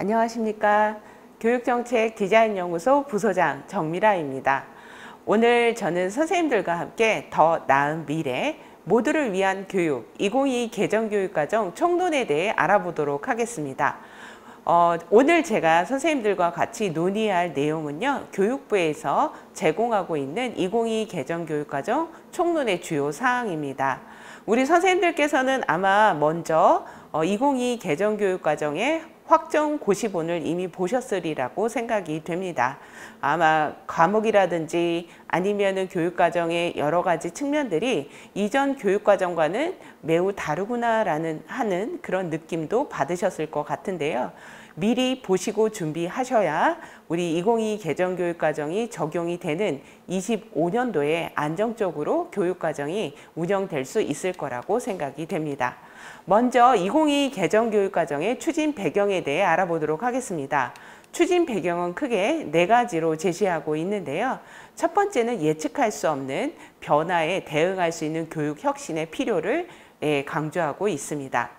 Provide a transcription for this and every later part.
안녕하십니까. 교육정책 디자인연구소 부소장 정미라입니다. 오늘 저는 선생님들과 함께 더 나은 미래, 모두를 위한 교육 2022 개정교육과정 총론에 대해 알아보도록 하겠습니다. 오늘 제가 선생님들과 같이 논의할 내용은요, 교육부에서 제공하고 있는 2022 개정교육과정 총론의 주요 사항입니다. 우리 선생님들께서는 아마 먼저 2022 개정교육과정의 확정 고시본을 이미 보셨으리라고 생각이 됩니다. 아마 과목이라든지 아니면은 교육과정의 여러 가지 측면들이 이전 교육과정과는 매우 다르구나라는 그런 느낌도 받으셨을 것 같은데요. 미리 보시고 준비하셔야 우리 2022 개정교육과정이 적용이 되는 25년도에 안정적으로 교육과정이 운영될 수 있을 거라고 생각이 됩니다. 먼저 2022 개정교육과정의 추진 배경에 대해 알아보도록 하겠습니다. 추진 배경은 크게 4가지로 제시하고 있는데요. 첫 번째는 예측할 수 없는 변화에 대응할 수 있는 교육 혁신의 필요를 강조하고 있습니다.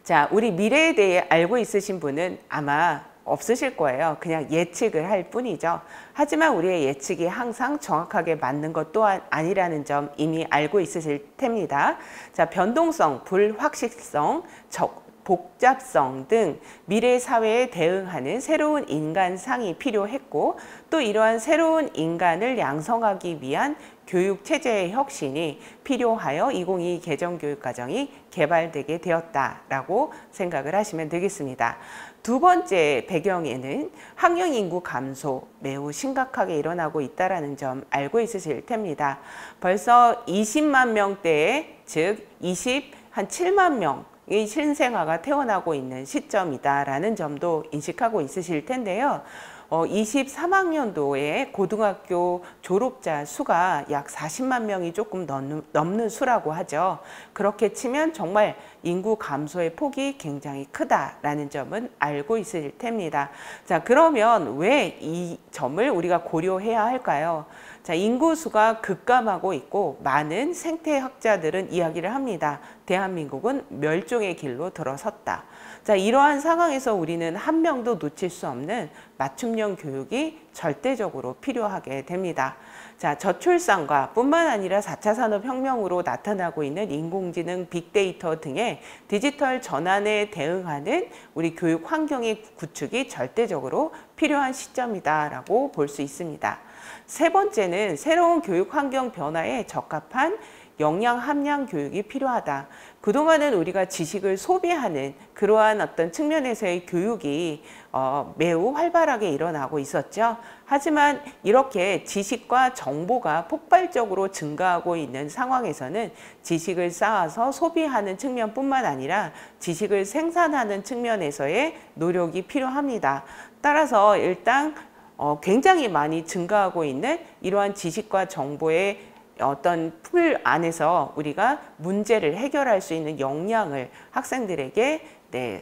자, 우리 미래에 대해 알고 있으신 분은 아마 없으실 거예요. 그냥 예측을 할 뿐이죠. 하지만 우리의 예측이 항상 정확하게 맞는 것 또한 아니라는 점 이미 알고 있으실 텐입니다. 자, 변동성, 불확실성, 복잡성 등 미래 사회에 대응하는 새로운 인간상이 필요했고, 또 이러한 새로운 인간을 양성하기 위한 교육체제의 혁신이 필요하여 2022 개정교육과정이 개발되게 되었다라고 생각을 하시면 되겠습니다. 두 번째 배경에는 학령인구 감소 매우 심각하게 일어나고 있다는 점 알고 있으실 텐입니다. 벌써 20만 명대에, 즉 7만 명의 신생아가 태어나고 있는 시점이다라는 점도 인식하고 있으실 텐데요. 23학년도에 고등학교 졸업자 수가 약 40만 명이 조금 넘는 수라고 하죠. 그렇게 치면 정말 인구 감소의 폭이 굉장히 크다라는 점은 알고 있을 텐입니다. 자, 그러면 왜 이 점을 우리가 고려해야 할까요? 자, 인구수가 급감하고 있고 많은 생태학자들은 이야기를 합니다. 대한민국은 멸종의 길로 들어섰다. 자, 이러한 상황에서 우리는 한 명도 놓칠 수 없는 맞춤형 교육이 절대적으로 필요하게 됩니다. 자, 저출산과 뿐만 아니라 4차 산업혁명으로 나타나고 있는 인공지능, 빅데이터 등의 디지털 전환에 대응하는 우리 교육 환경의 구축이 절대적으로 필요한 시점이다라고 볼 수 있습니다. 세 번째는 새로운 교육 환경 변화에 적합한 역량 함량 교육이 필요하다. 그동안은 우리가 지식을 소비하는 그러한 어떤 측면에서의 교육이 매우 활발하게 일어나고 있었죠. 하지만 이렇게 지식과 정보가 폭발적으로 증가하고 있는 상황에서는 지식을 쌓아서 소비하는 측면뿐만 아니라 지식을 생산하는 측면에서의 노력이 필요합니다. 따라서 일단 굉장히 많이 증가하고 있는 이러한 지식과 정보의 어떤 풀 안에서 우리가 문제를 해결할 수 있는 역량을 학생들에게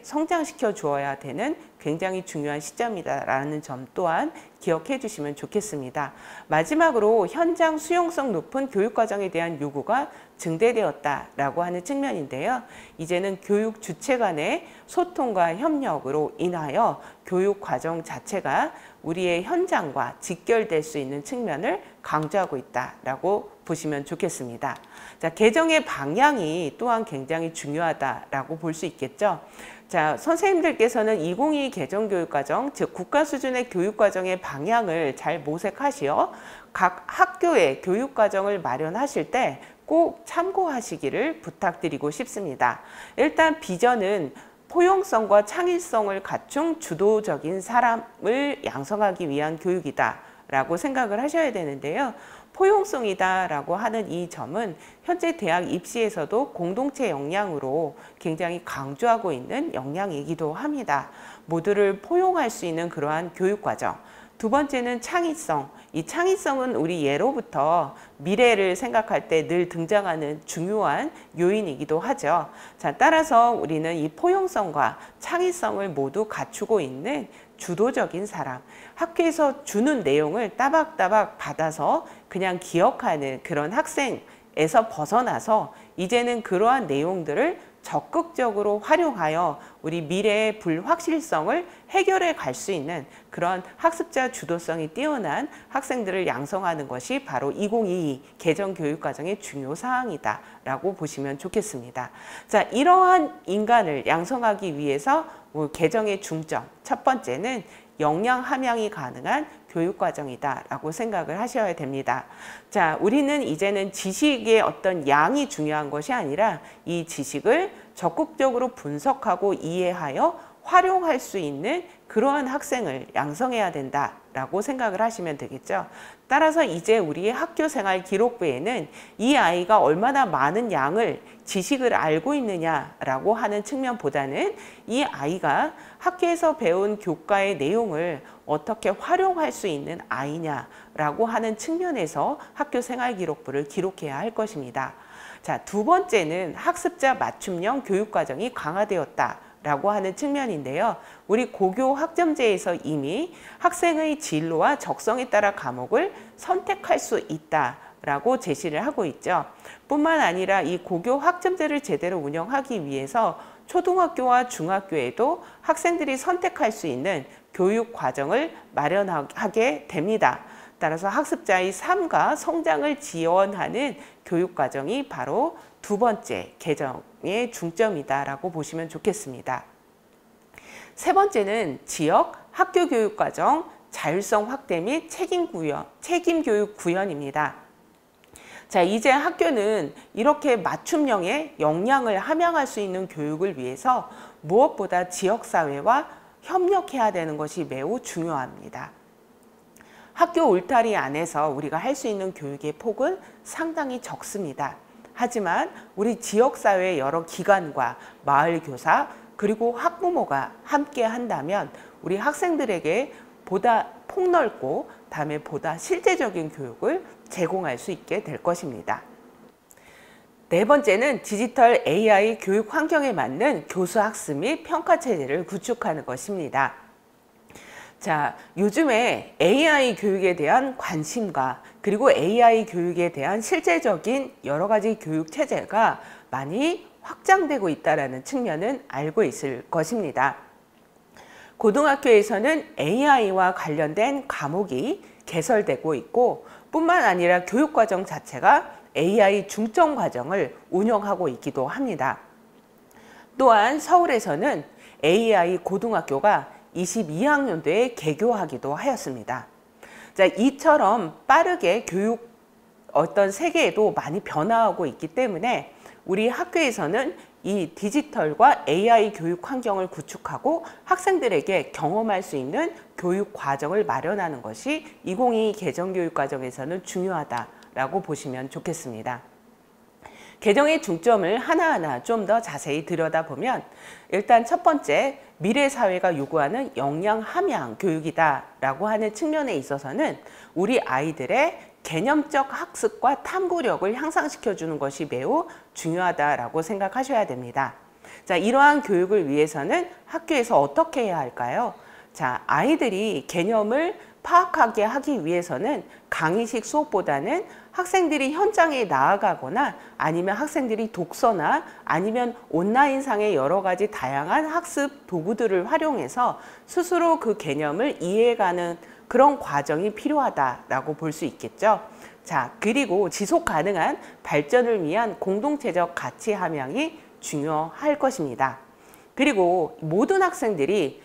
성장시켜 주어야 되는 굉장히 중요한 시점이다라는 점 또한 기억해 주시면 좋겠습니다. 마지막으로 현장 수용성 높은 교육과정에 대한 요구가 증대되었다라고 하는 측면인데요. 이제는 교육 주체 간의 소통과 협력으로 인하여 교육과정 자체가 우리의 현장과 직결될 수 있는 측면을 강조하고 있다라고 보시면 좋겠습니다. 자, 개정의 방향이 또한 굉장히 중요하다라고 볼 수 있겠죠. 자, 선생님들께서는 2022 개정교육과정, 즉 국가 수준의 교육과정의 방향을 잘 모색하시어 각 학교의 교육과정을 마련하실 때 꼭 참고하시기를 부탁드리고 싶습니다. 일단 비전은 포용성과 창의성을 갖춘 주도적인 사람을 양성하기 위한 교육이다 라고 생각을 하셔야 되는데요. 포용성이다 라고 하는 이 점은 현재 대학 입시에서도 공동체 역량으로 굉장히 강조하고 있는 역량이기도 합니다. 모두를 포용할 수 있는 그러한 교육과정. 두 번째는 창의성. 이 창의성은 우리 예로부터 미래를 생각할 때 늘 등장하는 중요한 요인이기도 하죠. 자, 따라서 우리는 이 포용성과 창의성을 모두 갖추고 있는 주도적인 사람, 학교에서 주는 내용을 따박따박 받아서 그냥 기억하는 그런 학생에서 벗어나서 이제는 그러한 내용들을 적극적으로 활용하여 우리 미래의 불확실성을 해결해 갈 수 있는 그런 학습자 주도성이 뛰어난 학생들을 양성하는 것이 바로 2022 개정교육과정의 중요 사항이다 라고 보시면 좋겠습니다. 자, 이러한 인간을 양성하기 위해서 개정의 중점, 첫 번째는 역량 함양이 가능한 교육과정이다 라고 생각을 하셔야 됩니다. 자, 우리는 이제는 지식의 어떤 양이 중요한 것이 아니라 이 지식을 적극적으로 분석하고 이해하여 활용할 수 있는 그러한 학생을 양성해야 된다라고 생각을 하시면 되겠죠. 따라서 이제 우리의 학교생활 기록부에는 이 아이가 얼마나 많은 양을 지식을 알고 있느냐라고 하는 측면보다는 이 아이가 학교에서 배운 교과의 내용을 어떻게 활용할 수 있는 아이냐라고 하는 측면에서 학교생활 기록부를 기록해야 할 것입니다. 자, 두 번째는 학습자 맞춤형 교육과정이 강화되었다 라고 하는 측면인데요. 우리 고교 학점제에서 이미 학생의 진로와 적성에 따라 과목을 선택할 수 있다라고 제시를 하고 있죠. 뿐만 아니라 이 고교 학점제를 제대로 운영하기 위해서 초등학교와 중학교에도 학생들이 선택할 수 있는 교육 과정을 마련하게 됩니다. 따라서 학습자의 삶과 성장을 지원하는 교육 과정이 바로 두 번째 개정의 중점이다라고 보시면 좋겠습니다. 세 번째는 지역 학교 교육 과정 자율성 확대 및 책임 교육 구현입니다. 자, 이제 학교는 이렇게 맞춤형의 역량을 함양할 수 있는 교육을 위해서 무엇보다 지역사회와 협력해야 되는 것이 매우 중요합니다. 학교 울타리 안에서 우리가 할 수 있는 교육의 폭은 상당히 적습니다. 하지만 우리 지역사회 여러 기관과 마을교사 그리고 학부모가 함께 한다면 우리 학생들에게 보다 폭넓고 다음에 보다 실제적인 교육을 제공할 수 있게 될 것입니다. 네 번째는 디지털 AI 교육 환경에 맞는 교수 학습 및 평가 체제를 구축하는 것입니다. 자, 요즘에 AI 교육에 대한 관심과 그리고 AI 교육에 대한 실제적인 여러 가지 교육 체제가 많이 확장되고 있다는 측면은 알고 있을 것입니다. 고등학교에서는 AI와 관련된 과목이 개설되고 있고 뿐만 아니라 교육과정 자체가 AI 중점 과정을 운영하고 있기도 합니다. 또한 서울에서는 AI 고등학교가 22학년도에 개교하기도 하였습니다. 자, 이처럼 빠르게 교육 어떤 세계에도 많이 변화하고 있기 때문에 우리 학교에서는 이 디지털과 AI 교육 환경을 구축하고 학생들에게 경험할 수 있는 교육 과정을 마련하는 것이 2022 개정교육과정에서는 중요하다라고 보시면 좋겠습니다. 개정의 중점을 하나하나 좀 더 자세히 들여다보면 일단 첫 번째, 미래 사회가 요구하는 역량 함양 교육이다라고 하는 측면에 있어서는 우리 아이들의 개념적 학습과 탐구력을 향상시켜주는 것이 매우 중요하다라고 생각하셔야 됩니다. 자, 이러한 교육을 위해서는 학교에서 어떻게 해야 할까요? 자, 아이들이 개념을 파악하게 하기 위해서는 강의식 수업보다는 학생들이 현장에 나아가거나 아니면 학생들이 독서나 아니면 온라인상의 여러 가지 다양한 학습 도구들을 활용해서 스스로 그 개념을 이해해가는 그런 과정이 필요하다라고 볼 수 있겠죠. 자, 그리고 지속 가능한 발전을 위한 공동체적 가치 함양이 중요할 것입니다. 그리고 모든 학생들이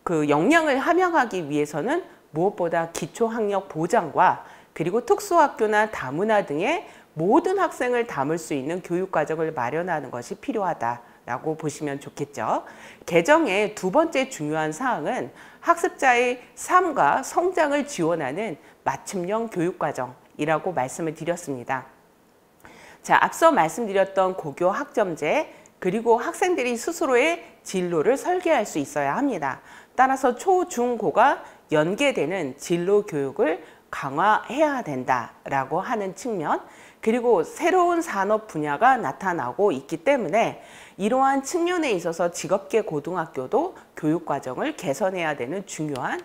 그 역량을 함양하기 위해서는 무엇보다 기초학력 보장과 그리고 특수학교나 다문화 등의 모든 학생을 담을 수 있는 교육과정을 마련하는 것이 필요하다라고 보시면 좋겠죠. 개정의 두 번째 중요한 사항은 학습자의 삶과 성장을 지원하는 맞춤형 교육과정이라고 말씀을 드렸습니다. 자, 앞서 말씀드렸던 고교 학점제 그리고 학생들이 스스로의 진로를 설계할 수 있어야 합니다. 따라서 초, 중, 고가 연계되는 진로 교육을 강화해야 된다라고 하는 측면, 그리고 새로운 산업 분야가 나타나고 있기 때문에 이러한 측면에 있어서 직업계 고등학교도 교육과정을 개선해야 되는 중요한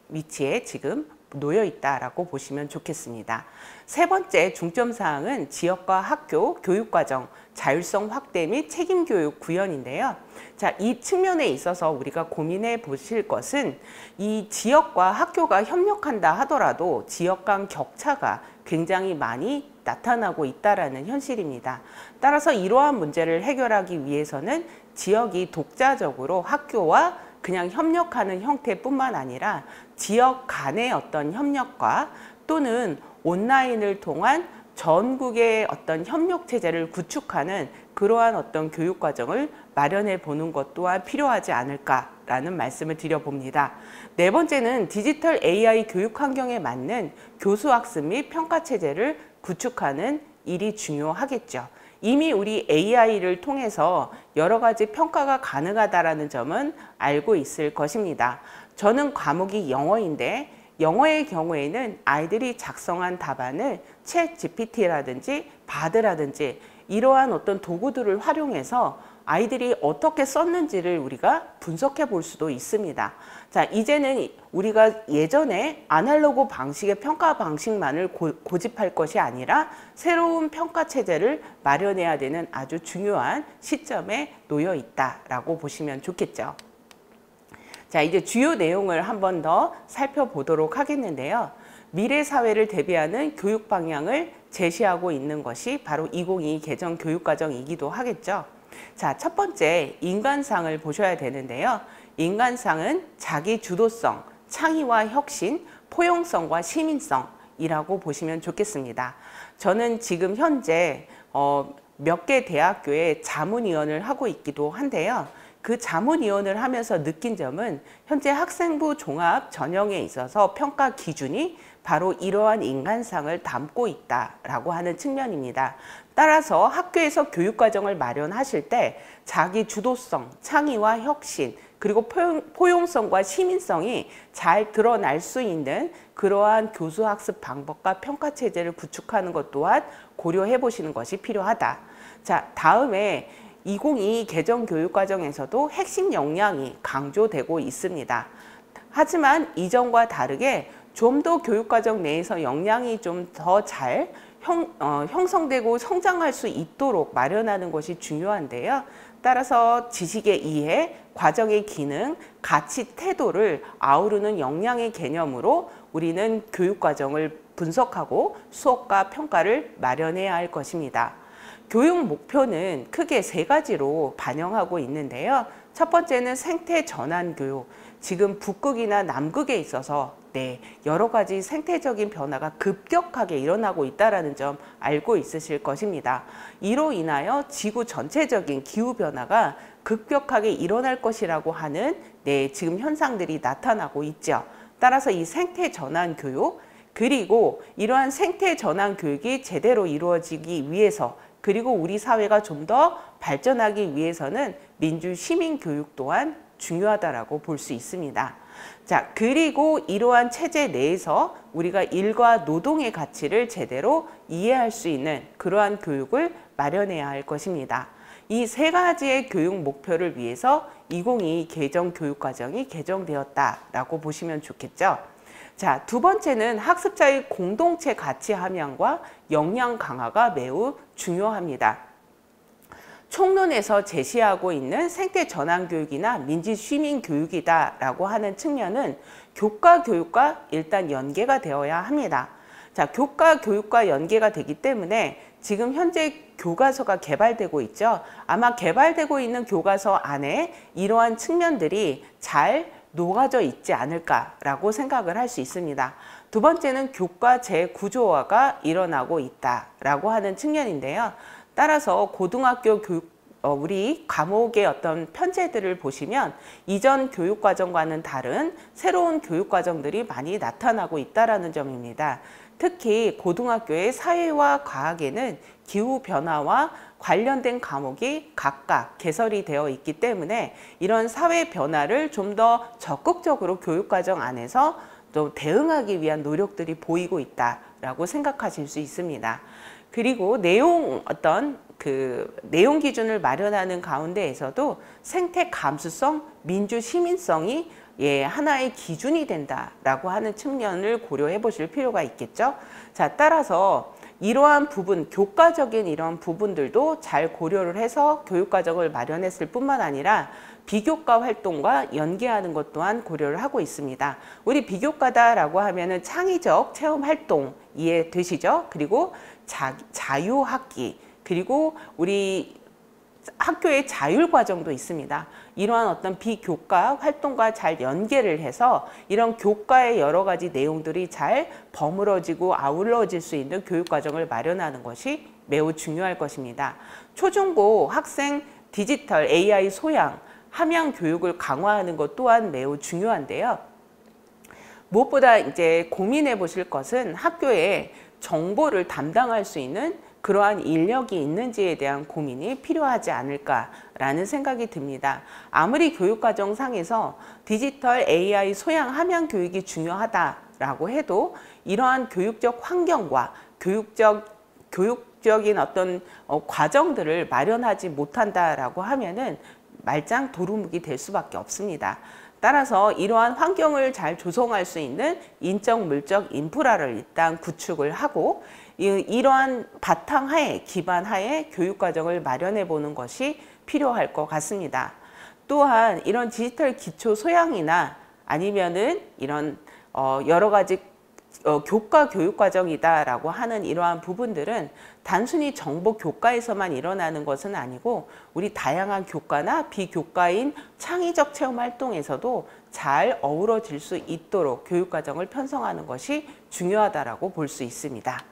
위치에 지금 놓여 있다라고 보시면 좋겠습니다. 세 번째 중점 사항은 지역과 학교, 교육과정, 자율성 확대 및 책임교육 구현인데요. 자, 이 측면에 있어서 우리가 고민해 보실 것은 이 지역과 학교가 협력한다 하더라도 지역 간 격차가 굉장히 많이 나타나고 있다라는 현실입니다. 따라서 이러한 문제를 해결하기 위해서는 지역이 독자적으로 학교와 그냥 협력하는 형태뿐만 아니라 지역 간의 어떤 협력과 또는 온라인을 통한 전국의 어떤 협력 체제를 구축하는 그러한 어떤 교육 과정을 마련해 보는 것 또한 필요하지 않을까라는 말씀을 드려봅니다. 네 번째는 디지털 AI 교육 환경에 맞는 교수 학습 및 평가 체제를 구축하는 일이 중요하겠죠. 이미 우리 AI를 통해서 여러 가지 평가가 가능하다는 점은 알고 있을 것입니다. 저는 과목이 영어인데 영어의 경우에는 아이들이 작성한 답안을 챗 GPT라든지 바드라든지 이러한 어떤 도구들을 활용해서 아이들이 어떻게 썼는지를 우리가 분석해 볼 수도 있습니다. 자, 이제는 우리가 예전에 아날로그 방식의 평가 방식만을 고집할 것이 아니라 새로운 평가 체제를 마련해야 되는 아주 중요한 시점에 놓여 있다라고 보시면 좋겠죠. 자, 이제 주요 내용을 한 번 더 살펴보도록 하겠는데요. 미래 사회를 대비하는 교육 방향을 제시하고 있는 것이 바로 2022 개정 교육과정이기도 하겠죠. 자, 첫 번째 인간상을 보셔야 되는데요. 인간상은 자기 주도성, 창의와 혁신, 포용성과 시민성이라고 보시면 좋겠습니다. 저는 지금 현재 몇 개 대학교에 자문위원을 하고 있기도 한데요. 그 자문위원을 하면서 느낀 점은 현재 학생부 종합 전형에 있어서 평가 기준이 바로 이러한 인간상을 담고 있다라고 하는 측면입니다. 따라서 학교에서 교육과정을 마련하실 때 자기 주도성, 창의와 혁신, 그리고 포용성과 시민성이 잘 드러날 수 있는 그러한 교수학습 방법과 평가체제를 구축하는 것 또한 고려해 보시는 것이 필요하다. 자, 다음에 2022 개정 교육과정에서도 핵심 역량이 강조되고 있습니다. 하지만 이전과 다르게 좀 더 교육과정 내에서 역량이 좀 더 잘 형성되고 성장할 수 있도록 마련하는 것이 중요한데요. 따라서 지식의 이해, 과정의 기능, 가치, 태도를 아우르는 역량의 개념으로 우리는 교육과정을 분석하고 수업과 평가를 마련해야 할 것입니다. 교육 목표는 크게 세 가지로 반영하고 있는데요. 첫 번째는 생태 전환 교육. 지금 북극이나 남극에 있어서 여러 가지 생태적인 변화가 급격하게 일어나고 있다는 점 알고 있으실 것입니다. 이로 인하여 지구 전체적인 기후변화가 급격하게 일어날 것이라고 하는 지금 현상들이 나타나고 있죠. 따라서 이 생태 전환 교육, 그리고 이러한 생태 전환 교육이 제대로 이루어지기 위해서 그리고 우리 사회가 좀 더 발전하기 위해서는 민주 시민 교육 또한 중요하다라고 볼 수 있습니다. 자, 그리고 이러한 체제 내에서 우리가 일과 노동의 가치를 제대로 이해할 수 있는 그러한 교육을 마련해야 할 것입니다. 이 세 가지의 교육 목표를 위해서 2022 개정 교육과정이 개정되었다라고 보시면 좋겠죠. 자, 두 번째는 학습자의 공동체 가치 함양과 역량 강화가 매우 중요합니다. 총론에서 제시하고 있는 생태 전환 교육이나 민지 시민 교육이다라고 하는 측면은 교과 교육과 일단 연계가 되어야 합니다. 자, 교과 교육과 연계가 되기 때문에 지금 현재 교과서가 개발되고 있죠. 아마 개발되고 있는 교과서 안에 이러한 측면들이 잘 녹아져 있지 않을까라고 생각을 할 수 있습니다. 두 번째는 교과 재구조화가 일어나고 있다라고 하는 측면인데요. 따라서 고등학교 교육 우리 과목의 어떤 편제들을 보시면 이전 교육과정과는 다른 새로운 교육과정들이 많이 나타나고 있다는 점입니다. 특히 고등학교의 사회와 과학에는 기후변화와 관련된 과목이 각각 개설이 되어 있기 때문에 이런 사회 변화를 좀 더 적극적으로 교육과정 안에서 또 대응하기 위한 노력들이 보이고 있다라고 생각하실 수 있습니다. 그리고 내용 기준을 마련하는 가운데에서도 생태 감수성, 민주 시민성이 하나의 기준이 된다라고 하는 측면을 고려해 보실 필요가 있겠죠. 자, 따라서 이러한 부분, 교과적인 이런 부분들도 잘 고려를 해서 교육과정을 마련했을 뿐만 아니라 비교과 활동과 연계하는 것 또한 고려를 하고 있습니다. 우리 비교과다라고 하면은 창의적 체험 활동 이해되시죠? 그리고 자유학기, 그리고 우리 학교의 자율과정도 있습니다. 이러한 어떤 비교과 활동과 잘 연계를 해서 이런 교과의 여러 가지 내용들이 잘 버무러지고 아울러질 수 있는 교육과정을 마련하는 것이 매우 중요할 것입니다. 초중고 학생 디지털 AI 소양, 함양 교육을 강화하는 것 또한 매우 중요한데요. 무엇보다 이제 고민해 보실 것은 학교에 정보를 담당할 수 있는 그러한 인력이 있는지에 대한 고민이 필요하지 않을까라는 생각이 듭니다. 아무리 교육과정상에서 디지털 AI 소양 함양 교육이 중요하다라고 해도 이러한 교육적 환경과 교육적인 어떤 과정들을 마련하지 못한다라고 하면은 말짱 도루묵이 될 수밖에 없습니다. 따라서 이러한 환경을 잘 조성할 수 있는 인적, 물적 인프라를 일단 구축을 하고 이러한 바탕하에, 기반하에 교육과정을 마련해 보는 것이 필요할 것 같습니다. 또한 이런 디지털 기초 소양이나 아니면은 이런 여러 가지 교과 교육과정이다라고 하는 이러한 부분들은 단순히 정보 교과에서만 일어나는 것은 아니고 우리 다양한 교과나 비교과인 창의적 체험 활동에서도 잘 어우러질 수 있도록 교육과정을 편성하는 것이 중요하다라고 볼 수 있습니다.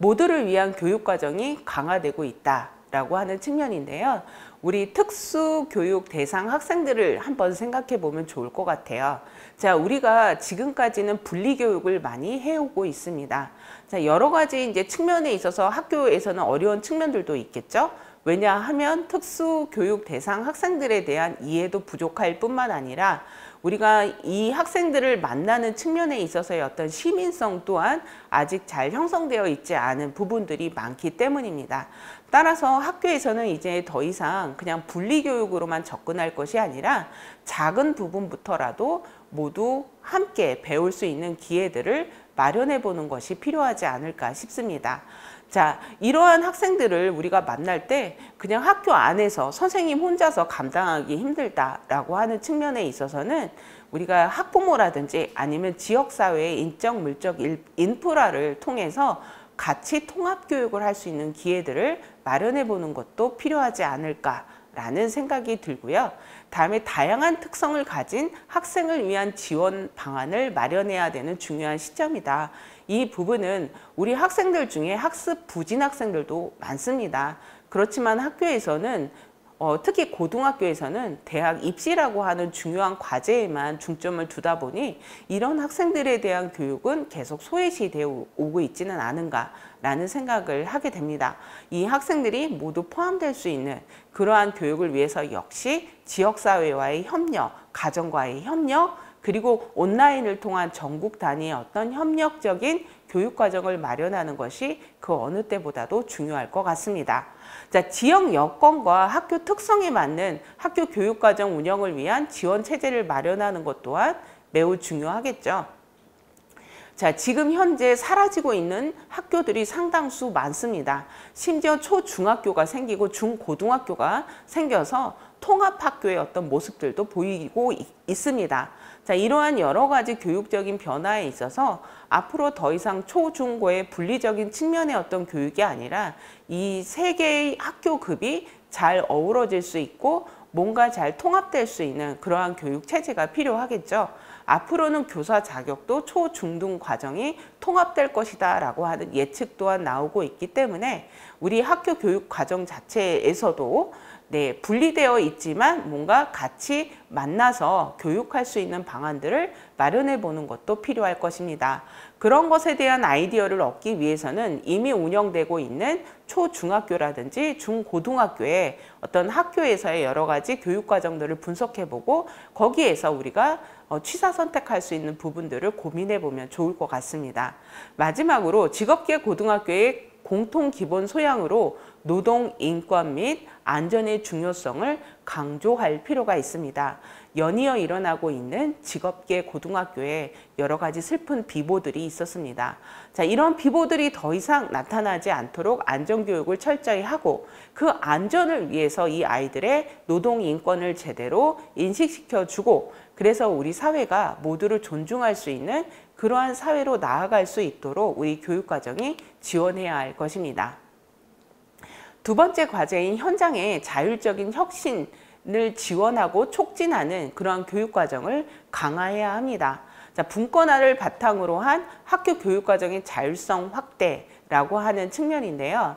모두를 위한 교육과정이 강화되고 있다라고 하는 측면인데요. 우리 특수교육 대상 학생들을 한번 생각해 보면 좋을 것 같아요. 자, 우리가 지금까지는 분리교육을 많이 해오고 있습니다. 자, 여러 가지 이제 측면에 있어서 학교에서는 어려운 측면들도 있겠죠. 왜냐하면 특수교육 대상 학생들에 대한 이해도 부족할 뿐만 아니라 우리가 이 학생들을 만나는 측면에 있어서의 어떤 시민성 또한 아직 잘 형성되어 있지 않은 부분들이 많기 때문입니다. 따라서 학교에서는 이제 더 이상 그냥 분리교육으로만 접근할 것이 아니라 작은 부분부터라도 모두 함께 배울 수 있는 기회들을 마련해 보는 것이 필요하지 않을까 싶습니다. 자, 이러한 학생들을 우리가 만날 때 그냥 학교 안에서 선생님 혼자서 감당하기 힘들다라고 하는 측면에 있어서는 우리가 학부모라든지 아니면 지역사회의 인적, 물적 인프라를 통해서 같이 통합교육을 할 수 있는 기회들을 마련해 보는 것도 필요하지 않을까라는 생각이 들고요. 다음에 다양한 특성을 가진 학생을 위한 지원 방안을 마련해야 되는 중요한 시점이다. 이 부분은 우리 학생들 중에 학습 부진 학생들도 많습니다. 그렇지만 학교에서는 특히 고등학교에서는 대학 입시라고 하는 중요한 과제에만 중점을 두다 보니 이런 학생들에 대한 교육은 계속 소외시되어 오고 있지는 않은가라는 생각을 하게 됩니다. 이 학생들이 모두 포함될 수 있는 그러한 교육을 위해서 역시 지역사회와의 협력, 가정과의 협력, 그리고 온라인을 통한 전국 단위의 어떤 협력적인 교육과정을 마련하는 것이 그 어느 때보다도 중요할 것 같습니다. 자, 지역 여건과 학교 특성에 맞는 학교 교육과정 운영을 위한 지원 체제를 마련하는 것 또한 매우 중요하겠죠. 자, 지금 현재 사라지고 있는 학교들이 상당수 많습니다. 심지어 초중학교가 생기고 중고등학교가 생겨서 통합학교의 어떤 모습들도 보이고 있습니다. 자, 이러한 여러 가지 교육적인 변화에 있어서 앞으로 더 이상 초중고의 분리적인 측면의 어떤 교육이 아니라 이 세 개의 학교급이 잘 어우러질 수 있고 뭔가 잘 통합될 수 있는 그러한 교육 체제가 필요하겠죠. 앞으로는 교사 자격도 초, 중, 등 과정이 통합될 것이다 라고 하는 예측 또한 나오고 있기 때문에 우리 학교 교육 과정 자체에서도 분리되어 있지만 뭔가 같이 만나서 교육할 수 있는 방안들을 마련해 보는 것도 필요할 것입니다. 그런 것에 대한 아이디어를 얻기 위해서는 이미 운영되고 있는 초중학교라든지 중고등학교의 어떤 학교에서의 여러 가지 교육 과정들을 분석해 보고 거기에서 우리가 취사 선택할 수 있는 부분들을 고민해 보면 좋을 것 같습니다. 마지막으로 직업계 고등학교의 공통 기본 소양으로 노동, 인권 및 안전의 중요성을 강조할 필요가 있습니다. 연이어 일어나고 있는 직업계 고등학교에 여러 가지 슬픈 비보들이 있었습니다. 자, 이런 비보들이 더 이상 나타나지 않도록 안전교육을 철저히 하고 그 안전을 위해서 이 아이들의 노동 인권을 제대로 인식시켜주고 그래서 우리 사회가 모두를 존중할 수 있는 그러한 사회로 나아갈 수 있도록 우리 교육과정이 지원해야 할 것입니다. 두 번째 과제인 현장의 자율적인 혁신을 지원하고 촉진하는 그러한 교육과정을 강화해야 합니다. 자, 분권화를 바탕으로 한 학교 교육과정의 자율성 확대라고 하는 측면인데요.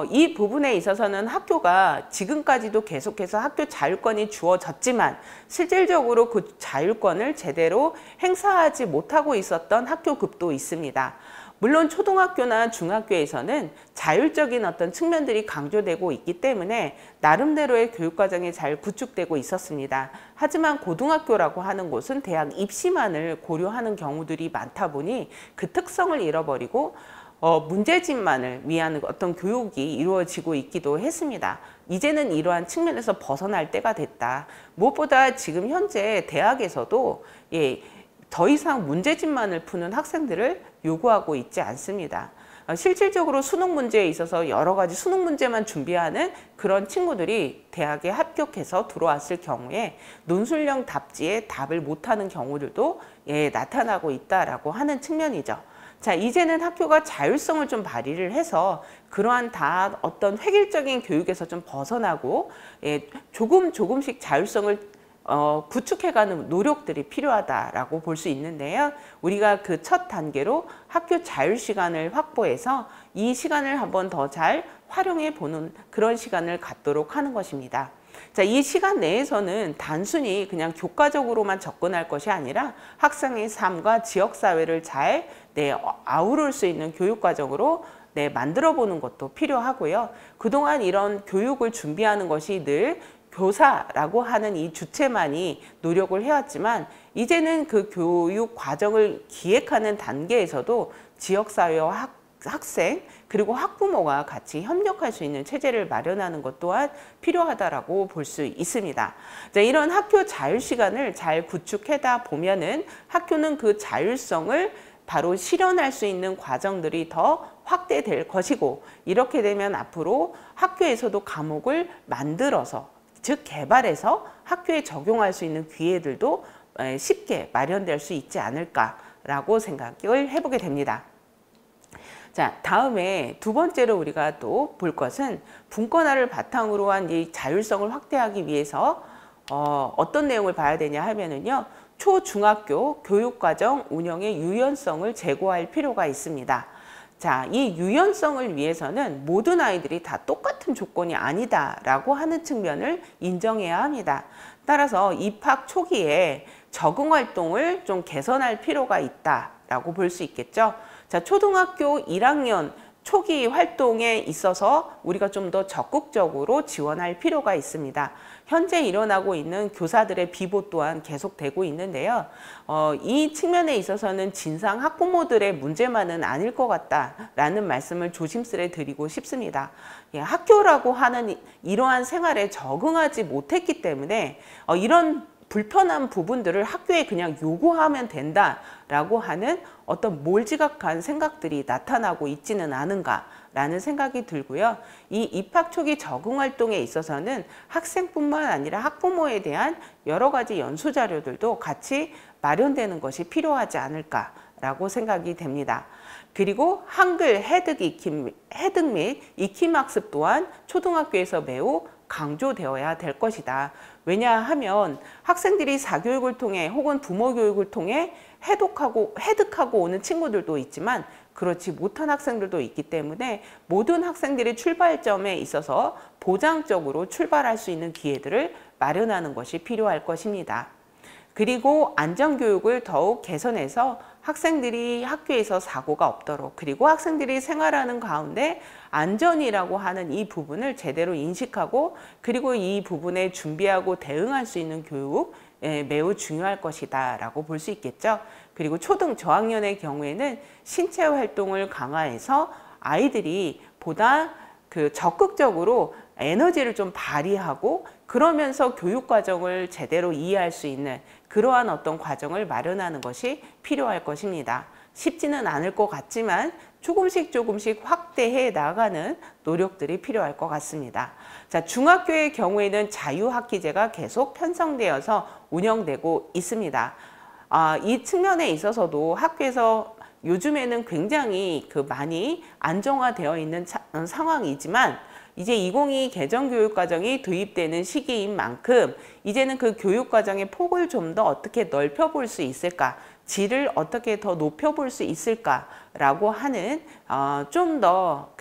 이 부분에 있어서는 학교가 지금까지도 계속해서 학교 자율권이 주어졌지만 실질적으로 그 자율권을 제대로 행사하지 못하고 있었던 학교급도 있습니다. 물론 초등학교나 중학교에서는 자율적인 어떤 측면들이 강조되고 있기 때문에 나름대로의 교육과정이 잘 구축되고 있었습니다. 하지만 고등학교라고 하는 곳은 대학 입시만을 고려하는 경우들이 많다 보니 그 특성을 잃어버리고 문제집만을 위한 어떤 교육이 이루어지고 있기도 했습니다. 이제는 이러한 측면에서 벗어날 때가 됐다. 무엇보다 지금 현재 대학에서도 더 이상 문제집만을 푸는 학생들을 요구하고 있지 않습니다. 실질적으로 수능 문제에 있어서 여러 가지 수능 문제만 준비하는 그런 친구들이 대학에 합격해서 들어왔을 경우에 논술형 답지에 답을 못하는 경우들도 나타나고 있다라고 하는 측면이죠. 자, 이제는 학교가 자율성을 좀 발휘를 해서 그러한 다 어떤 획일적인 교육에서 좀 벗어나고 조금씩 자율성을 구축해가는 노력들이 필요하다라고 볼 수 있는데요. 우리가 그 첫 단계로 학교 자율 시간을 확보해서 이 시간을 한번 더 잘 활용해 보는 그런 시간을 갖도록 하는 것입니다. 자, 이 시간 내에서는 단순히 그냥 교과적으로만 접근할 것이 아니라 학생의 삶과 지역사회를 잘 아우를 수 있는 교육과정으로 만들어 보는 것도 필요하고요. 그동안 이런 교육을 준비하는 것이 늘 교사라고 하는 이 주체만이 노력을 해왔지만 이제는 그 교육 과정을 기획하는 단계에서도 지역사회와 학생 그리고 학부모가 같이 협력할 수 있는 체제를 마련하는 것 또한 필요하다라고 볼 수 있습니다. 자, 이런 학교 자율 시간을 잘 구축하다 보면은 학교는 그 자율성을 바로 실현할 수 있는 과정들이 더 확대될 것이고 이렇게 되면 앞으로 학교에서도 과목을 만들어서 즉 개발해서 학교에 적용할 수 있는 기회들도 쉽게 마련될 수 있지 않을까라고 생각을 해보게 됩니다. 자, 다음에 두 번째로 우리가 또 볼 것은 분권화를 바탕으로 한 이 자율성을 확대하기 위해서 어떤 내용을 봐야 되냐 하면은요. 초중학교 교육과정 운영의 유연성을 제고할 필요가 있습니다. 자, 이 유연성을 위해서는 모든 아이들이 다 똑같은 조건이 아니다라고 하는 측면을 인정해야 합니다. 따라서 입학 초기에 적응 활동을 좀 개선할 필요가 있다라고 볼 수 있겠죠. 자, 초등학교 1학년 초기 활동에 있어서 우리가 좀 더 적극적으로 지원할 필요가 있습니다. 현재 일어나고 있는 교사들의 비보 또한 계속되고 있는데요. 이 측면에 있어서는 진상 학부모들의 문제만은 아닐 것 같다라는 말씀을 조심스레 드리고 싶습니다. 학교라고 하는 이러한 생활에 적응하지 못했기 때문에 이런 불편한 부분들을 학교에 그냥 요구하면 된다라고 하는 어떤 몰지각한 생각들이 나타나고 있지는 않은가라는 생각이 들고요. 이 입학 초기 적응 활동에 있어서는 학생뿐만 아니라 학부모에 대한 여러 가지 연수 자료들도 같이 마련되는 것이 필요하지 않을까라고 생각이 됩니다. 그리고 한글 해득 및 익힘 학습 또한 초등학교에서 매우 강조되어야 될 것이다. 왜냐하면 학생들이 사교육을 통해 혹은 부모 교육을 통해 해득하고 오는 친구들도 있지만 그렇지 못한 학생들도 있기 때문에 모든 학생들이 출발점에 있어서 보장적으로 출발할 수 있는 기회들을 마련하는 것이 필요할 것입니다. 그리고 안전교육을 더욱 개선해서 학생들이 학교에서 사고가 없도록 그리고 학생들이 생활하는 가운데 안전이라고 하는 이 부분을 제대로 인식하고 그리고 이 부분에 준비하고 대응할 수 있는 교육 매우 중요할 것이다 라고 볼 수 있겠죠. 그리고 초등 저학년의 경우에는 신체 활동을 강화해서 아이들이 보다 적극적으로 에너지를 좀 발휘하고 그러면서 교육 과정을 제대로 이해할 수 있는 그러한 어떤 과정을 마련하는 것이 필요할 것입니다. 쉽지는 않을 것 같지만 조금씩 확대해 나가는 노력들이 필요할 것 같습니다. 자, 중학교의 경우에는 자유학기제가 계속 편성되어서 운영되고 있습니다. 이 측면에 있어서도 학교에서 요즘에는 굉장히 많이 안정화되어 있는 상황이지만 이제 2022 개정교육과정이 도입되는 시기인 만큼 이제는 그 교육과정의 폭을 좀 더 어떻게 넓혀볼 수 있을까, 질을 어떻게 더 높여볼 수 있을까라고 하는 좀 더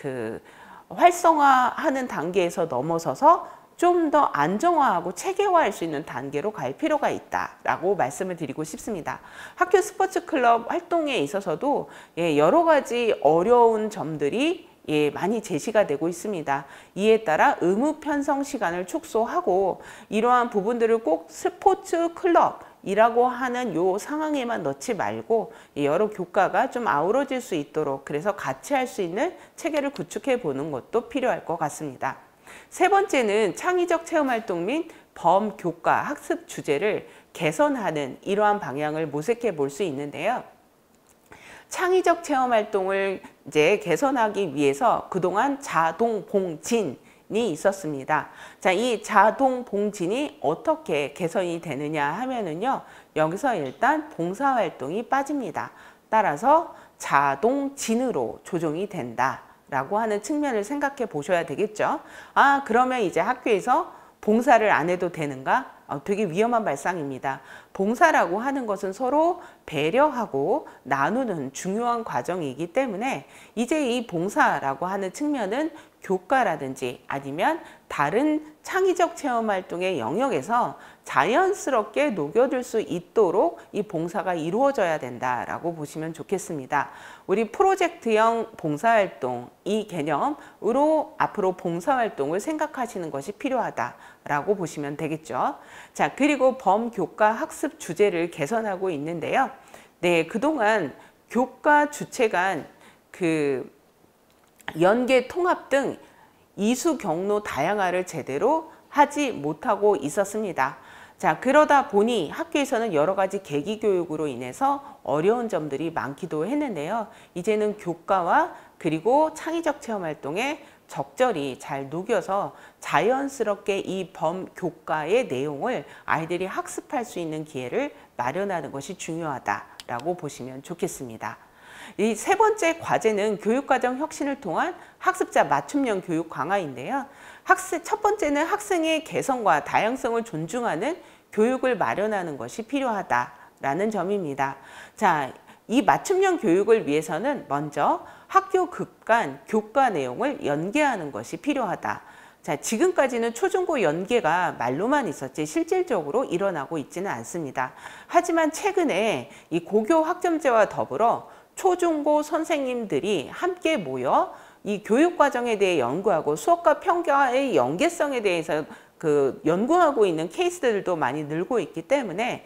활성화하는 단계에서 넘어서서 좀 더 안정화하고 체계화할 수 있는 단계로 갈 필요가 있다라고 말씀을 드리고 싶습니다. 학교 스포츠 클럽 활동에 있어서도 여러 가지 어려운 점들이 많이 제시가 되고 있습니다. 이에 따라 의무 편성 시간을 축소하고 이러한 부분들을 꼭 스포츠 클럽이라고 하는 요 상황에만 넣지 말고 여러 교과가 좀 아우러질 수 있도록 그래서 같이 할 수 있는 체계를 구축해 보는 것도 필요할 것 같습니다. 세 번째는 창의적 체험활동 및 범교과 학습 주제를 개선하는 이러한 방향을 모색해 볼 수 있는데요. 창의적 체험활동을 이제 개선하기 위해서 그동안 자동봉진이 있었습니다. 자, 이 자동봉진이 어떻게 개선이 되느냐 하면은요, 여기서 일단 봉사활동이 빠집니다. 따라서 자동진으로 조정이 된다. 라고 하는 측면을 생각해 보셔야 되겠죠. 그러면 이제 학교에서 봉사를 안 해도 되는가? 되게 위험한 발상입니다. 봉사라고 하는 것은 서로 배려하고 나누는 중요한 과정이기 때문에 이제 이 봉사라고 하는 측면은 교과라든지 아니면 다른 창의적 체험 활동의 영역에서 자연스럽게 녹여들 수 있도록 이 봉사가 이루어져야 된다라고 보시면 좋겠습니다. 우리 프로젝트형 봉사활동 이 개념으로 앞으로 봉사활동을 생각하시는 것이 필요하다라고 보시면 되겠죠. 자, 그리고 범교과 학습 주제를 개선하고 있는데요. 네, 그동안 교과 주체 간 연계 통합 등 이수 경로 다양화를 제대로 하지 못하고 있었습니다. 자, 그러다 보니 학교에서는 여러 가지 계기 교육으로 인해서 어려운 점들이 많기도 했는데요. 이제는 교과와 그리고 창의적 체험 활동에 적절히 잘 녹여서 자연스럽게 이 범교과의 내용을 아이들이 학습할 수 있는 기회를 마련하는 것이 중요하다라고 보시면 좋겠습니다. 이 세 번째 과제는 교육과정 혁신을 통한 학습자 맞춤형 교육 강화인데요. 첫 번째는 학생의 개성과 다양성을 존중하는 교육을 마련하는 것이 필요하다라는 점입니다. 자, 이 맞춤형 교육을 위해서는 먼저 학교 급간 교과 내용을 연계하는 것이 필요하다. 자, 지금까지는 초중고 연계가 말로만 있었지 실질적으로 일어나고 있지는 않습니다. 하지만 최근에 이 고교 학점제와 더불어 초중고 선생님들이 함께 모여 이 교육과정에 대해 연구하고 수업과 평가의 연계성에 대해서 연구하고 있는 케이스들도 많이 늘고 있기 때문에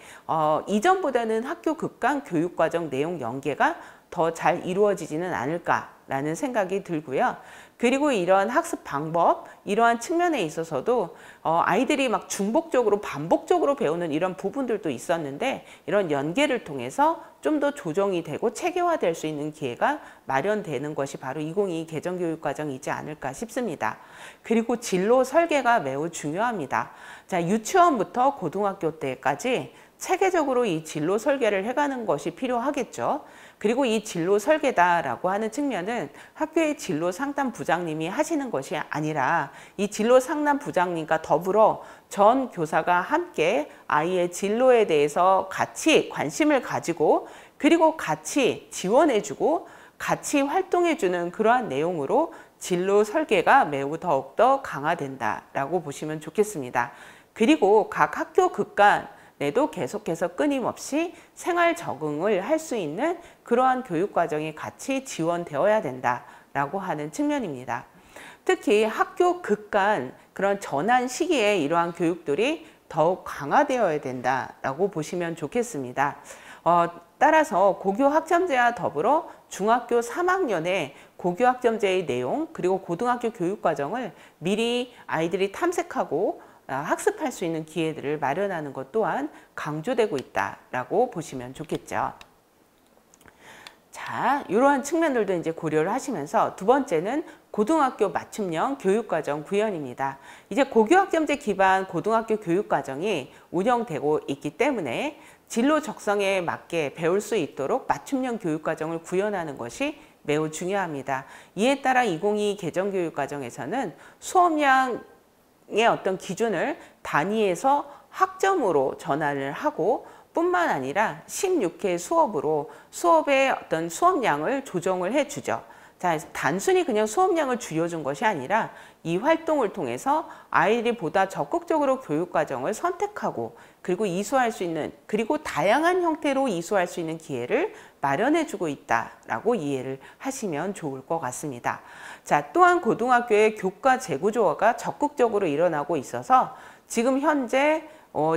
이전보다는 학교 급간 교육과정 내용 연계가 더 잘 이루어지지는 않을까라는 생각이 들고요. 그리고 이러한 학습 방법, 이러한 측면에 있어서도 아이들이 막 중복적으로 반복적으로 배우는 이런 부분들도 있었는데 이런 연계를 통해서 좀 더 조정이 되고 체계화될 수 있는 기회가 마련되는 것이 바로 2022 개정교육과정이지 않을까 싶습니다. 그리고 진로 설계가 매우 중요합니다. 자, 유치원부터 고등학교 때까지 체계적으로 이 진로 설계를 해가는 것이 필요하겠죠. 그리고 이 진로 설계다라고 하는 측면은 학교의 진로 상담 부장님이 하시는 것이 아니라 이 진로 상담 부장님과 더불어 전 교사가 함께 아이의 진로에 대해서 같이 관심을 가지고 그리고 같이 지원해주고 같이 활동해주는 그러한 내용으로 진로 설계가 매우 더욱더 강화된다라고 보시면 좋겠습니다. 그리고 각 학교 급간 내도 계속해서 끊임없이 생활 적응을 할 수 있는 그러한 교육과정이 같이 지원되어야 된다라고 하는 측면입니다. 특히 학교 급간 그런 전환 시기에 이러한 교육들이 더욱 강화되어야 된다라고 보시면 좋겠습니다. 따라서 고교 학점제와 더불어 중학교 3학년에 고교학점제의 내용 그리고 고등학교 교육과정을 미리 아이들이 탐색하고 학습할 수 있는 기회들을 마련하는 것 또한 강조되고 있다라고 보시면 좋겠죠. 자, 이러한 측면들도 이제 고려를 하시면서 두 번째는 고등학교 맞춤형 교육과정 구현입니다. 이제 고교학점제 기반 고등학교 교육과정이 운영되고 있기 때문에 진로 적성에 맞게 배울 수 있도록 맞춤형 교육과정을 구현하는 것이 매우 중요합니다. 이에 따라 2022 개정교육과정에서는 수업량의 어떤 기준을 단위에서 학점으로 전환을 하고 뿐만 아니라 16회 수업으로 수업의 어떤 수업량을 조정을 해주죠. 자, 단순히 그냥 수업량을 줄여준 것이 아니라 이 활동을 통해서 아이들이 보다 적극적으로 교육과정을 선택하고 그리고 이수할 수 있는 그리고 다양한 형태로 이수할 수 있는 기회를 마련해주고 있다라고 이해를 하시면 좋을 것 같습니다. 자, 또한 고등학교의 교과 재구조화가 적극적으로 일어나고 있어서 지금 현재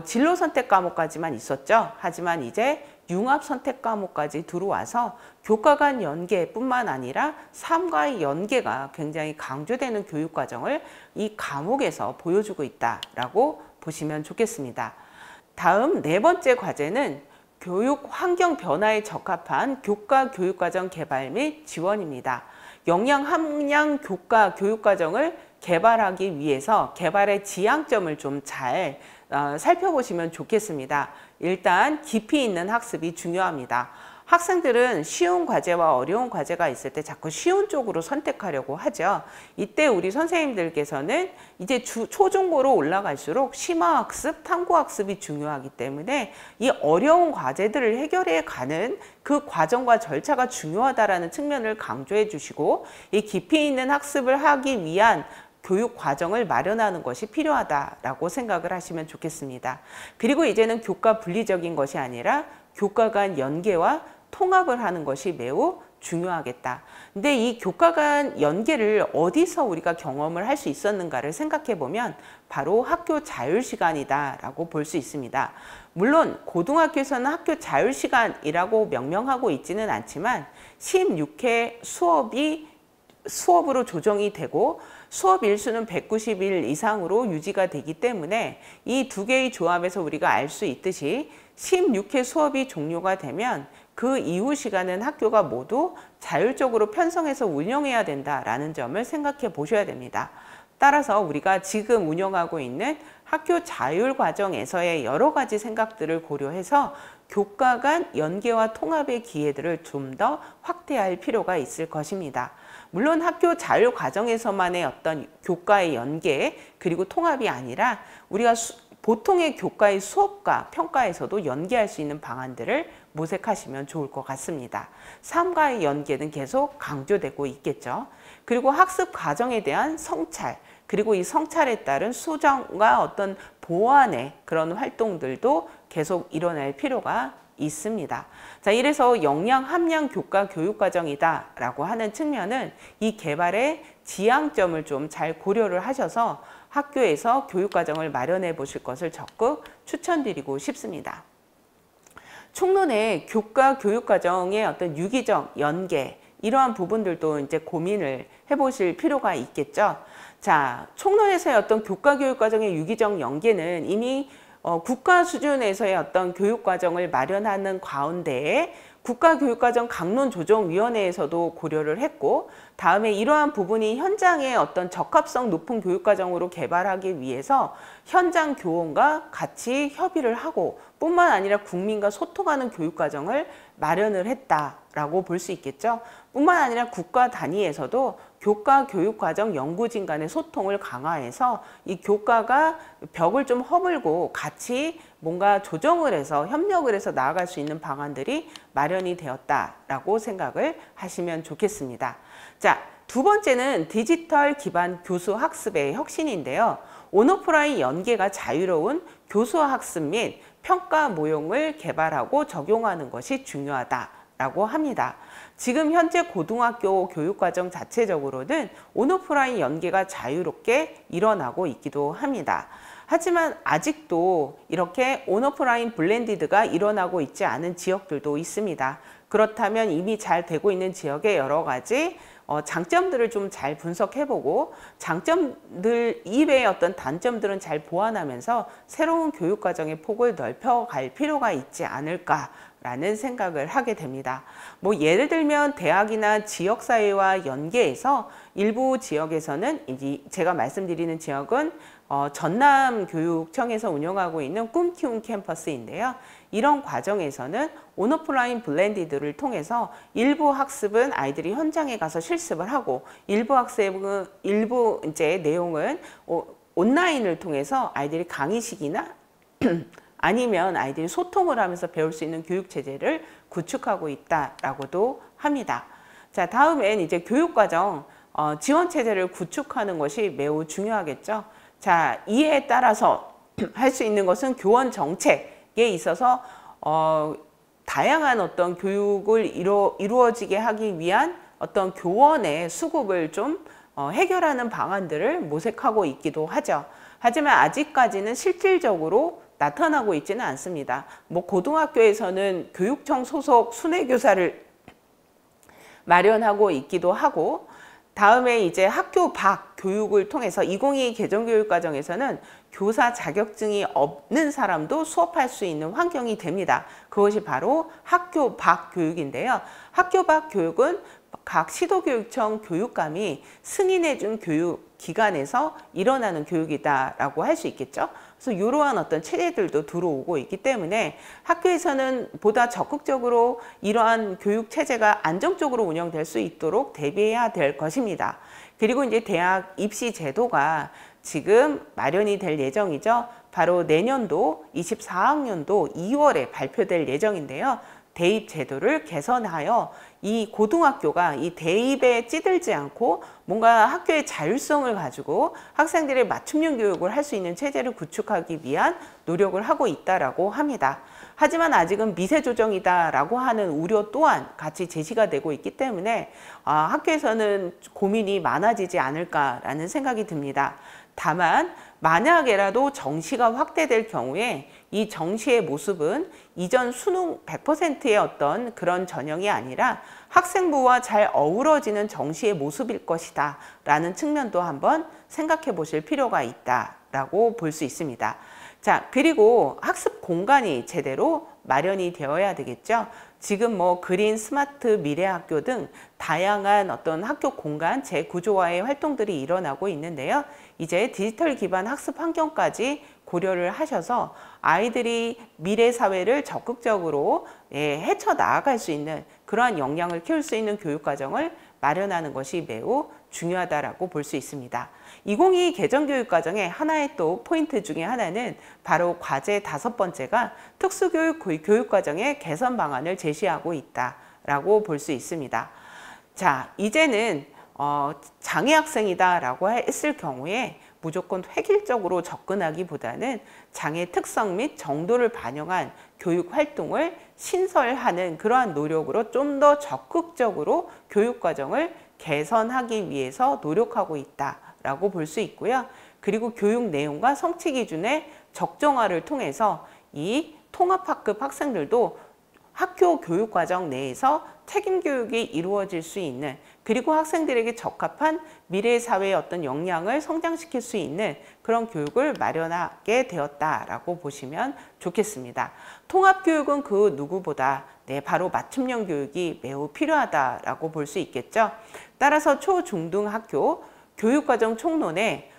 진로 선택 과목까지만 있었죠. 하지만 이제 융합 선택 과목까지 들어와서 교과 간 연계뿐만 아니라 삶과의 연계가 굉장히 강조되는 교육 과정을 이 과목에서 보여주고 있다라고 보시면 좋겠습니다. 다음 네 번째 과제는 교육 환경 변화에 적합한 교과 교육과정 개발 및 지원입니다. 역량 함량 교과 교육과정을 개발하기 위해서 개발의 지향점을 좀 잘 살펴보시면 좋겠습니다. 일단 깊이 있는 학습이 중요합니다. 학생들은 쉬운 과제와 어려운 과제가 있을 때 자꾸 쉬운 쪽으로 선택하려고 하죠. 이때 우리 선생님들께서는 이제 초중고로 올라갈수록 심화학습, 탐구학습이 중요하기 때문에 이 어려운 과제들을 해결해 가는 그 과정과 절차가 중요하다는 측면을 강조해 주시고 이 깊이 있는 학습을 하기 위한 교육 과정을 마련하는 것이 필요하다라고 생각을 하시면 좋겠습니다. 그리고 이제는 교과 분리적인 것이 아니라 교과 간 연계와 통합을 하는 것이 매우 중요하겠다. 근데 이 교과 간 연계를 어디서 우리가 경험을 할 수 있었는가를 생각해 보면 바로 학교 자율시간이다라고 볼 수 있습니다. 물론 고등학교에서는 학교 자율시간이라고 명명하고 있지는 않지만 16회 수업으로 조정이 되고 수업 일수는 190일 이상으로 유지가 되기 때문에 이 두 개의 조합에서 우리가 알 수 있듯이 16회 수업이 종료가 되면 그 이후 시간은 학교가 모두 자율적으로 편성해서 운영해야 된다라는 점을 생각해 보셔야 됩니다. 따라서 우리가 지금 운영하고 있는 학교 자율 과정에서의 여러 가지 생각들을 고려해서 교과 간 연계와 통합의 기회들을 좀 더 확대할 필요가 있을 것입니다. 물론 학교 자율 과정에서만의 어떤 교과의 연계 그리고 통합이 아니라 우리가 보통의 교과의 수업과 평가에서도 연계할 수 있는 방안들을 모색하시면 좋을 것 같습니다. 삶과의 연계는 계속 강조되고 있겠죠. 그리고 학습 과정에 대한 성찰, 그리고 이 성찰에 따른 수정과 어떤 보완의 그런 활동들도 계속 일어날 필요가 있습니다. 자, 이래서 역량 함량 교과 교육과정이다 라고 하는 측면은 이 개발의 지향점을 좀 잘 고려를 하셔서 학교에서 교육과정을 마련해 보실 것을 적극 추천드리고 싶습니다. 총론의 교과 교육과정의 어떤 유기적 연계 이러한 부분들도 이제 고민을 해보실 필요가 있겠죠. 자, 총론에서의 어떤 교과 교육과정의 유기적 연계는 이미 국가 수준에서의 어떤 교육과정을 마련하는 가운데에 국가교육과정 강론조정위원회에서도 고려를 했고 다음에 이러한 부분이 현장의 어떤 적합성 높은 교육과정으로 개발하기 위해서 현장 교원과 같이 협의를 하고 뿐만 아니라 국민과 소통하는 교육과정을 마련을 했다라고 볼 수 있겠죠. 뿐만 아니라 국가 단위에서도 교과 교육과정 연구진 간의 소통을 강화해서 이 교과가 벽을 좀 허물고 같이 뭔가 조정을 해서 협력을 해서 나아갈 수 있는 방안들이 마련이 되었다라고 생각을 하시면 좋겠습니다. 자, 두 번째는 디지털 기반 교수 학습의 혁신인데요. 온오프라인 연계가 자유로운 교수 학습 및 평가 모형을 개발하고 적용하는 것이 중요하다라고 합니다. 지금 현재 고등학교 교육과정 자체적으로는 온오프라인 연계가 자유롭게 일어나고 있기도 합니다. 하지만 아직도 이렇게 온오프라인 블렌디드가 일어나고 있지 않은 지역들도 있습니다. 그렇다면 이미 잘 되고 있는 지역의 여러 가지 장점들을 좀 잘 분석해보고 장점들 이외의 어떤 단점들은 잘 보완하면서 새로운 교육과정의 폭을 넓혀갈 필요가 있지 않을까라는 생각을 하게 됩니다. 뭐 예를 들면 대학이나 지역사회와 연계해서 일부 지역에서는 이제 제가 말씀드리는 지역은 전남교육청에서 운영하고 있는 꿈키운 캠퍼스인데요. 이런 과정에서는 온오프라인 블렌디드를 통해서 일부 학습은 아이들이 현장에 가서 실습을 하고 일부 학습은 일부 이제 내용은 온라인을 통해서 아이들이 강의식이나 아니면 아이들이 소통을 하면서 배울 수 있는 교육 체제를 구축하고 있다라고도 합니다. 자, 다음엔 이제 교육과정 지원 체제를 구축하는 것이 매우 중요하겠죠. 자, 이에 따라서 할 수 있는 것은 교원 정책에 있어서 다양한 어떤 교육을 이루어지게 하기 위한 어떤 교원의 수급을 좀 해결하는 방안들을 모색하고 있기도 하죠. 하지만 아직까지는 실질적으로 나타나고 있지는 않습니다. 뭐 고등학교에서는 교육청 소속 순회교사를 마련하고 있기도 하고, 다음에 이제 학교 밖 교육을 통해서 2022 개정교육과정에서는 교사 자격증이 없는 사람도 수업할 수 있는 환경이 됩니다. 그것이 바로 학교 밖 교육인데요. 학교 밖 교육은 각 시도교육청 교육감이 승인해준 교육기관에서 일어나는 교육이다라고 할 수 있겠죠. 그래서 이러한 어떤 체제들도 들어오고 있기 때문에 학교에서는 보다 적극적으로 이러한 교육 체제가 안정적으로 운영될 수 있도록 대비해야 될 것입니다. 그리고 이제 대학 입시 제도가 지금 마련이 될 예정이죠. 바로 내년도 24학년도 2월에 발표될 예정인데요. 대입 제도를 개선하여 이 고등학교가 이 대입에 찌들지 않고 뭔가 학교의 자율성을 가지고 학생들의 맞춤형 교육을 할 수 있는 체제를 구축하기 위한 노력을 하고 있다라고 합니다. 하지만 아직은 미세 조정이다라고 하는 우려 또한 같이 제시가 되고 있기 때문에 학교에서는 고민이 많아지지 않을까라는 생각이 듭니다. 다만 만약에라도 정시가 확대될 경우에 이 정시의 모습은 이전 수능 100%의 어떤 그런 전형이 아니라 학생부와 잘 어우러지는 정시의 모습일 것이다 라는 측면도 한번 생각해 보실 필요가 있다라고 볼 수 있습니다. 자, 그리고 학습 공간이 제대로 마련이 되어야 되겠죠. 지금 뭐 그린 스마트 미래학교 등 다양한 어떤 학교 공간 재구조화의 활동들이 일어나고 있는데요. 이제 디지털 기반 학습 환경까지 고려를 하셔서 아이들이 미래 사회를 적극적으로 헤쳐나갈 수 있는 그러한 역량을 키울 수 있는 교육과정을 마련하는 것이 매우 중요하다고 볼 수 있습니다. 2022 개정교육과정의 하나의 또 포인트 중에 하나는 바로 과제 5번째가 특수교육 교육과정의 개선 방안을 제시하고 있다라고 볼 수 있습니다. 자, 이제는 장애 학생이다라고 했을 경우에 무조건 획일적으로 접근하기보다는 장애 특성 및 정도를 반영한 교육 활동을 신설하는 그러한 노력으로 좀 더 적극적으로 교육과정을 개선하기 위해서 노력하고 있다라고 볼 수 있고요. 그리고 교육 내용과 성취 기준의 적정화를 통해서 이 통합학급 학생들도 학교 교육과정 내에서 책임 교육이 이루어질 수 있는, 그리고 학생들에게 적합한 미래 사회의 어떤 역량을 성장시킬 수 있는 그런 교육을 마련하게 되었다라고 보시면 좋겠습니다. 통합교육은 그 누구보다 바로 맞춤형 교육이 매우 필요하다라고 볼 수 있겠죠. 따라서 초, 중, 등 학교 교육과정 총론에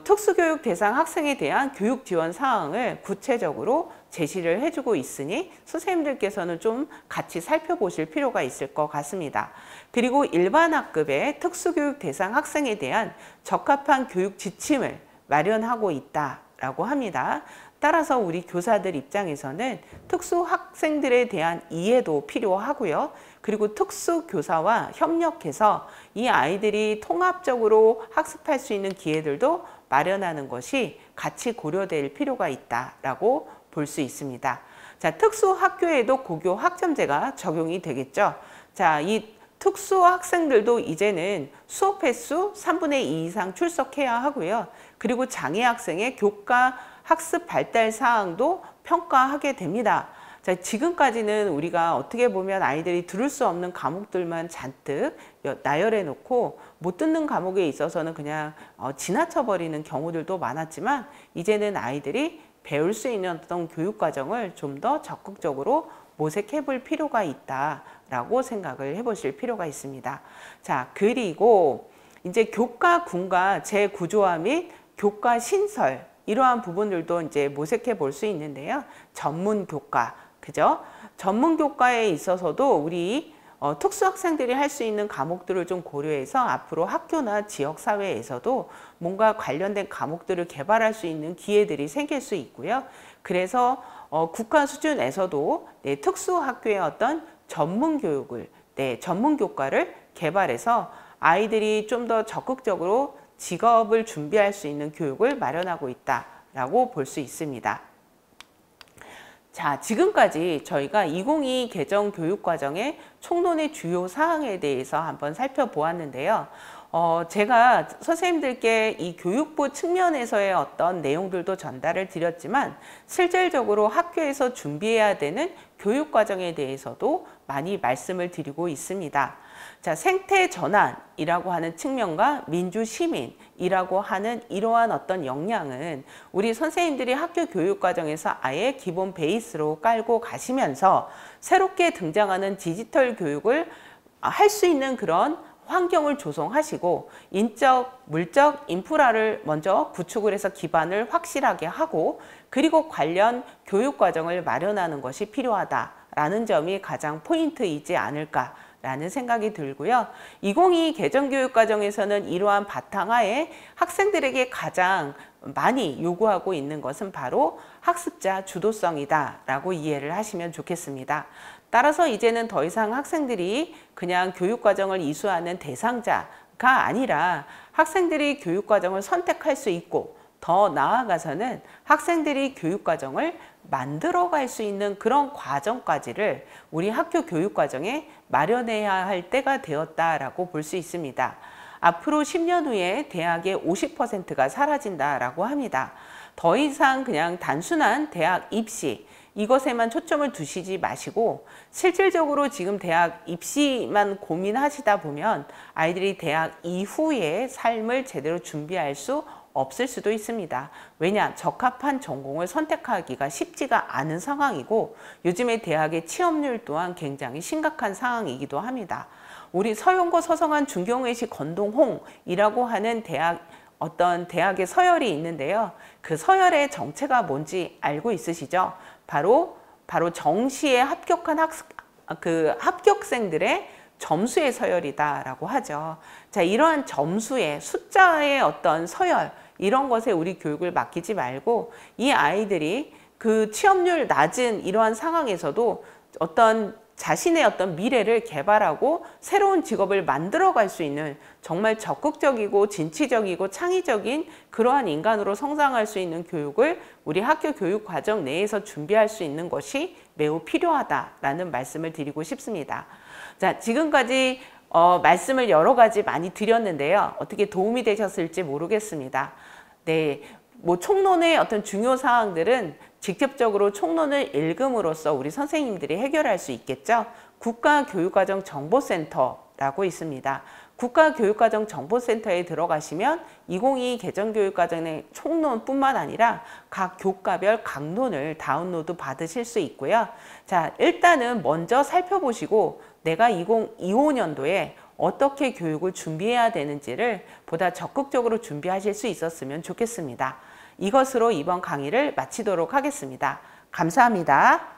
특수교육 대상 학생에 대한 교육 지원 사항을 구체적으로 제시를 해주고 있으니 선생님들께서는 좀 같이 살펴보실 필요가 있을 것 같습니다. 그리고 일반 학급의 특수교육 대상 학생에 대한 적합한 교육 지침을 마련하고 있다라고 합니다. 따라서 우리 교사들 입장에서는 특수 학생들에 대한 이해도 필요하고요. 그리고 특수교사와 협력해서 이 아이들이 통합적으로 학습할 수 있는 기회들도 마련하는 것이 같이 고려될 필요가 있다라고 볼 수 있습니다. 자, 특수학교에도 고교 학점제가 적용이 되겠죠. 자, 이 특수 학생들도 이제는 수업 횟수 3분의 2 이상 출석해야 하고요. 그리고 장애 학생의 교과 학습 발달 사항도 평가하게 됩니다. 자, 지금까지는 우리가 어떻게 보면 아이들이 들을 수 없는 과목들만 잔뜩 나열해 놓고 못 듣는 과목에 있어서는 그냥 지나쳐 버리는 경우들도 많았지만, 이제는 아이들이 배울 수 있는 어떤 교육 과정을 좀 더 적극적으로 모색해 볼 필요가 있다라고 생각을 해 보실 필요가 있습니다. 자, 그리고 이제 교과 군과 재구조화 및 교과 신설, 이러한 부분들도 이제 모색해 볼 수 있는데요. 전문 교과, 그죠? 전문 교과에 있어서도 우리 특수학생들이 할 수 있는 과목들을 좀 고려해서 앞으로 학교나 지역사회에서도 뭔가 관련된 과목들을 개발할 수 있는 기회들이 생길 수 있고요. 그래서 국가 수준에서도 특수학교의 어떤 전문 교육을, 전문 교과를 개발해서 아이들이 좀 더 적극적으로 직업을 준비할 수 있는 교육을 마련하고 있다라고 볼 수 있습니다. 자, 지금까지 저희가 2022 개정 교육과정의 총론의 주요 사항에 대해서 한번 살펴보았는데요. 제가 선생님들께 이 교육부 측면에서의 어떤 내용들도 전달을 드렸지만, 실질적으로 학교에서 준비해야 되는 교육과정에 대해서도 많이 말씀을 드리고 있습니다. 자, 생태 전환이라고 하는 측면과 민주 시민이라고 하는 이러한 어떤 역량은 우리 선생님들이 학교 교육 과정에서 아예 기본 베이스로 깔고 가시면서 새롭게 등장하는 디지털 교육을 할 수 있는 그런 환경을 조성하시고, 인적, 물적 인프라를 먼저 구축을 해서 기반을 확실하게 하고, 그리고 관련 교육 과정을 마련하는 것이 필요하다라는 점이 가장 포인트이지 않을까라는 생각이 들고요. 2022 개정교육과정에서는 이러한 바탕하에 학생들에게 가장 많이 요구하고 있는 것은 바로 학습자 주도성이다라고 이해를 하시면 좋겠습니다. 따라서 이제는 더 이상 학생들이 그냥 교육과정을 이수하는 대상자가 아니라 학생들이 교육과정을 선택할 수 있고, 더 나아가서는 학생들이 교육과정을 만들어갈 수 있는 그런 과정까지를 우리 학교 교육과정에 마련해야 할 때가 되었다라고 볼 수 있습니다. 앞으로 10년 후에 대학의 50%가 사라진다라고 합니다. 더 이상 그냥 단순한 대학 입시, 이것에만 초점을 두시지 마시고, 실질적으로 지금 대학 입시만 고민하시다 보면 아이들이 대학 이후의 삶을 제대로 준비할 수 없을 수도 있습니다. 왜냐? 적합한 전공을 선택하기가 쉽지가 않은 상황이고, 요즘의 대학의 취업률 또한 굉장히 심각한 상황이기도 합니다. 우리 서영고, 서성한, 중경외시, 건동홍이라고 하는 어떤 대학의 서열이 있는데요. 그 서열의 정체가 뭔지 알고 있으시죠? 바로 정시에 합격한 합격생들의 점수의 서열이다라고 하죠. 자, 이러한 점수의 숫자의 어떤 서열, 이런 것에 우리 교육을 맡기지 말고, 이 아이들이 그 취업률 낮은 이러한 상황에서도 자신의 어떤 미래를 개발하고 새로운 직업을 만들어갈 수 있는 정말 적극적이고 진취적이고 창의적인 그러한 인간으로 성장할 수 있는 교육을 우리 학교 교육 과정 내에서 준비할 수 있는 것이 매우 필요하다라는 말씀을 드리고 싶습니다. 자, 지금까지 말씀을 여러 가지 많이 드렸는데요. 어떻게 도움이 되셨을지 모르겠습니다. 네, 총론의 어떤 중요 사항들은 직접적으로 총론을 읽음으로써 우리 선생님들이 해결할 수 있겠죠. 국가교육과정정보센터라고 있습니다. 국가교육과정정보센터에 들어가시면 2022 개정교육과정의 총론뿐만 아니라 각 교과별 강론을 다운로드 받으실 수 있고요. 자, 일단은 먼저 살펴보시고 내가 2025년도에 어떻게 교육을 준비해야 되는지를 보다 적극적으로 준비하실 수 있었으면 좋겠습니다. 이것으로 이번 강의를 마치도록 하겠습니다. 감사합니다.